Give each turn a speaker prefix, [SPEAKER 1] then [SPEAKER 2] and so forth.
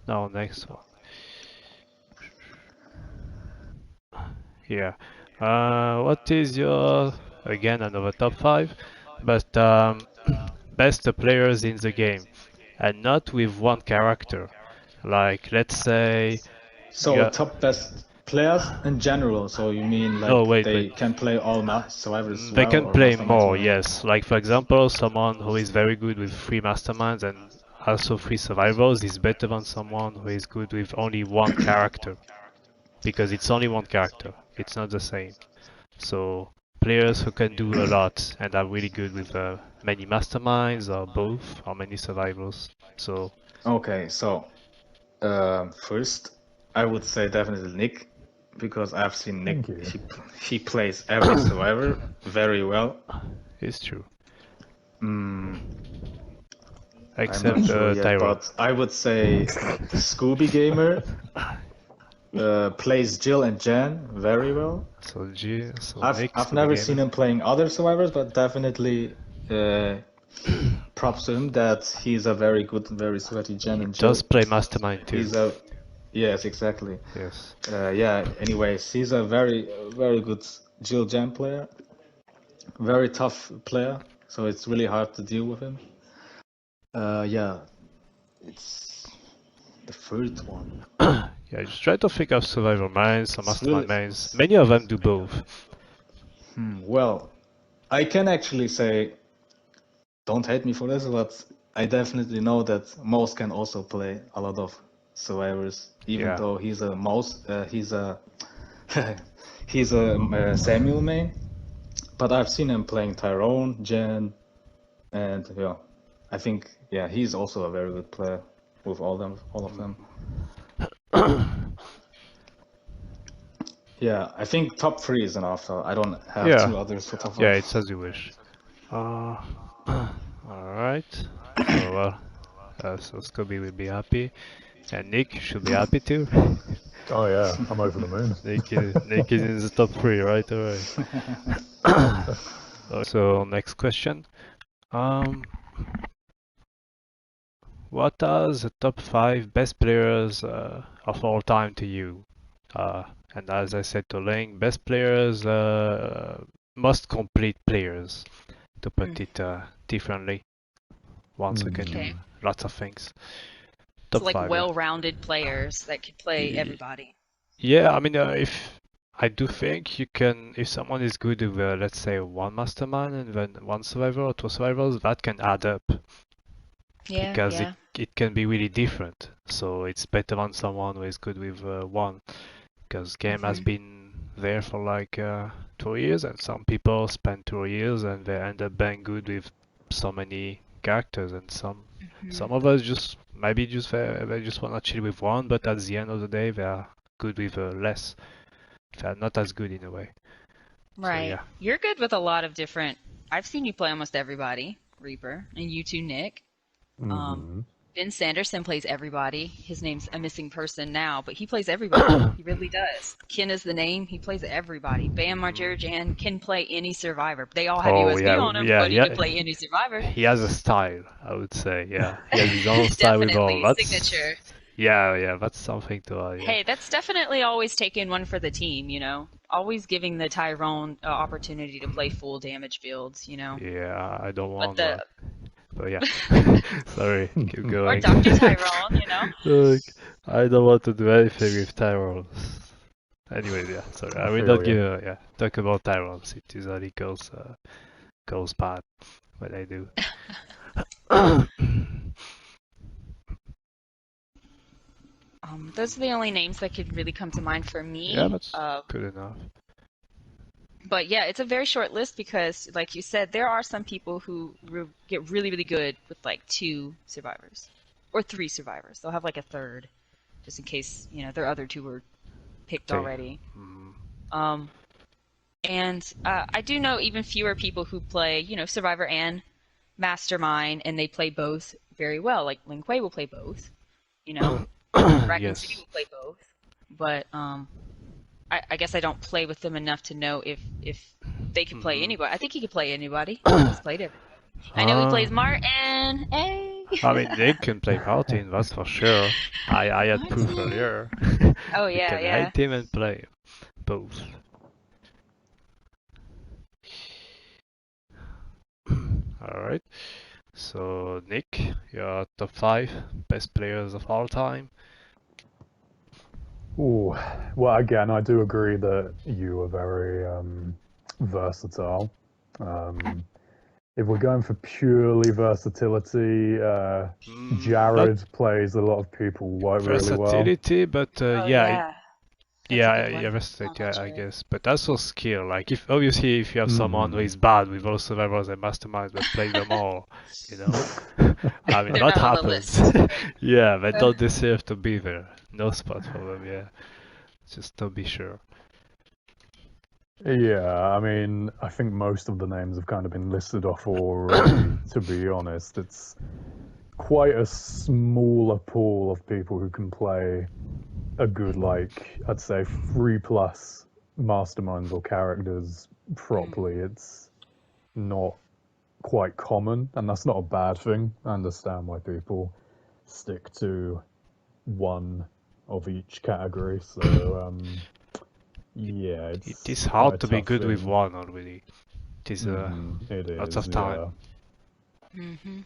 [SPEAKER 1] Now next one. Yeah. What is your, again, another top 5, but best players in the game, and not with one character. Like, let's say,
[SPEAKER 2] So
[SPEAKER 1] yeah.
[SPEAKER 2] top best players in general. So you mean
[SPEAKER 1] No,
[SPEAKER 2] like
[SPEAKER 1] wait, wait.
[SPEAKER 2] they can play all survivors as
[SPEAKER 1] They
[SPEAKER 2] well,
[SPEAKER 1] can
[SPEAKER 2] or
[SPEAKER 1] play
[SPEAKER 2] masterminds
[SPEAKER 1] more,
[SPEAKER 2] only?
[SPEAKER 1] yes. Like, for example, someone who is very good with 3 masterminds and also 3 survivors is better than someone who is good with only one character. Because it's only one character. It's not the same. So players who can do a lot and are really good with many masterminds or both or many survivors. So
[SPEAKER 2] Okay, so first I would say definitely Nick, because I've seen Nick.
[SPEAKER 3] Thank you.
[SPEAKER 2] He plays every survivor very well.
[SPEAKER 1] it's true.
[SPEAKER 2] Mm, I'm not
[SPEAKER 1] Except
[SPEAKER 2] sure yet,
[SPEAKER 1] Tyrone.
[SPEAKER 2] but I would say the Scooby Gamer plays Jill and Jan very well.
[SPEAKER 1] So G, so
[SPEAKER 2] I've
[SPEAKER 1] Nick,
[SPEAKER 2] I've
[SPEAKER 1] Scooby
[SPEAKER 2] never seen
[SPEAKER 1] Gamer.
[SPEAKER 2] him playing other survivors, but definitely props to him that he's a very good, very sweaty Jan
[SPEAKER 1] He
[SPEAKER 2] and
[SPEAKER 1] does
[SPEAKER 2] Jill.
[SPEAKER 1] play Mastermind too.
[SPEAKER 2] He's a Yes, exactly.
[SPEAKER 1] Yes.
[SPEAKER 2] Yeah. Anyways, he's a very very good Jill Jan player, very tough player. So it's really hard to deal with him. Yeah, it's the third one.
[SPEAKER 1] Yeah, just try to think of survivor mains or
[SPEAKER 2] It's
[SPEAKER 1] mastermind
[SPEAKER 2] really.
[SPEAKER 1] mains. Many of them do both.
[SPEAKER 2] Well, I can actually say, don't hate me for this, but I definitely know that Mouse can also play a lot of survivors, even
[SPEAKER 1] Yeah.
[SPEAKER 2] though he's a Mouse, he's a he's a Samuel main. But I've seen him playing Tyrone, Jen, and yeah, I think he's also a very good player with all of them. Yeah, I think top 3 is enough. So I don't have
[SPEAKER 1] Yeah.
[SPEAKER 2] 2 others for top 5.
[SPEAKER 1] Yeah, it's as you wish. Alright. So Scooby will be happy. And Nick should be happy too.
[SPEAKER 3] Oh yeah, I'm over the moon.
[SPEAKER 1] Nick is in the top 3, right? Alright. So next question. What are the top 5 best players of all time to you? And as I said to Link, best players, most complete players, to put it differently. Once I can do
[SPEAKER 4] Okay.
[SPEAKER 1] lots of things.
[SPEAKER 4] So
[SPEAKER 1] Top
[SPEAKER 4] like
[SPEAKER 1] 5, yeah.
[SPEAKER 4] well-rounded players that could play everybody.
[SPEAKER 1] Yeah, I mean, if I do think you can, if someone is good with, let's say, 1 mastermind and then 1 survivor or 2 survivors, that can add up
[SPEAKER 4] Yeah,
[SPEAKER 1] because
[SPEAKER 4] yeah.
[SPEAKER 1] it can be really different. So it's better than someone who is good with 1, because game has been there for like 2 years, and some people spend 2 years and they end up being good with so many characters, and some of us just maybe just they just want to chill with 1, but at the end of the day they are good with less. They're not as good in a way.
[SPEAKER 4] Right.
[SPEAKER 1] So yeah.
[SPEAKER 4] You're good with a lot of different. I've seen you play almost everybody, Reaper, and you too, Nick. Ben Sanderson plays everybody. His name's a missing person now, but he plays everybody. He really does. Ken is the name. He plays everybody. Bam Margerian can play any survivor. They all have
[SPEAKER 1] Oh
[SPEAKER 4] USB on him, but he can play any survivor.
[SPEAKER 1] He has a style, I would say. Yeah, he has his own style with all.
[SPEAKER 4] Definitely signature.
[SPEAKER 1] Yeah, that's something to. Yeah.
[SPEAKER 4] Hey, that's definitely always taking one for the team, you know? Always giving the Tyrone opportunity to play full damage builds, you know?
[SPEAKER 1] Yeah, I don't want
[SPEAKER 4] But
[SPEAKER 1] that. But yeah, sorry, keep
[SPEAKER 4] or
[SPEAKER 1] going.
[SPEAKER 4] Dr. Tyrone, you know?
[SPEAKER 1] Look, I don't want to do anything with Tyrone. Anyways, yeah, sorry, I will not give. Talk about Tyrons. It usually goes bad when I do.
[SPEAKER 4] Those are the only names that could really come to mind for me.
[SPEAKER 1] Yeah, that's good enough.
[SPEAKER 4] But yeah, it's a very short list because, like you said, there are some people who get really, really good with like 2 survivors or 3 survivors. They'll have like a third, just in case their other 2 were picked already. And I do know even fewer people who play, survivor and mastermind, and they play both very well. Like Linkuei will play both, Raccoon
[SPEAKER 1] Yes.
[SPEAKER 4] City will play both, but I guess I don't play with them enough to know if they could play anybody. I think he could play anybody. He's played everybody. I know he plays Martin. Hey.
[SPEAKER 1] I mean, Nick can play Martin, that's for sure. I had proof
[SPEAKER 4] Martin.
[SPEAKER 1] earlier.
[SPEAKER 4] Oh
[SPEAKER 1] You
[SPEAKER 4] yeah,
[SPEAKER 1] can
[SPEAKER 4] yeah.
[SPEAKER 1] hate him and play him. Both. Alright. So, Nick, your top 5 best players of all time.
[SPEAKER 3] Ooh, well, again, I do agree that you are very versatile. If we're going for purely versatility,
[SPEAKER 1] Not
[SPEAKER 3] Jared plays a lot of people really well.
[SPEAKER 1] versatility, but
[SPEAKER 4] Oh
[SPEAKER 1] yeah,
[SPEAKER 4] yeah. That's a
[SPEAKER 1] yeah,
[SPEAKER 4] good
[SPEAKER 1] yeah,
[SPEAKER 4] one. Oh,
[SPEAKER 1] versatility,
[SPEAKER 4] not
[SPEAKER 1] I
[SPEAKER 4] Jared.
[SPEAKER 1] guess. But also skill. Like, if obviously if you have someone who is bad with all survivors and masterminds but play them all, you know, I mean
[SPEAKER 4] They're
[SPEAKER 1] that
[SPEAKER 4] not on the
[SPEAKER 1] happens.
[SPEAKER 4] list.
[SPEAKER 1] Yeah, they
[SPEAKER 4] Right.
[SPEAKER 1] don't deserve to be there. No spot for them. Yeah, just to be sure.
[SPEAKER 3] Yeah, I mean, I think most of the names have kind of been listed off already, to be honest. It's quite a smaller pool of people who can play a good, like, I'd say 3+ masterminds or characters properly. It's not quite common, and that's not a bad thing. I understand why people stick to one of each category. So, yeah,
[SPEAKER 1] It
[SPEAKER 3] it's
[SPEAKER 1] is
[SPEAKER 3] quite a
[SPEAKER 1] hard to be
[SPEAKER 3] tough
[SPEAKER 1] good with
[SPEAKER 3] thing.
[SPEAKER 1] one already. It is
[SPEAKER 3] It
[SPEAKER 1] lots
[SPEAKER 3] is,
[SPEAKER 1] of time.
[SPEAKER 3] yeah.
[SPEAKER 4] Mm-hmm.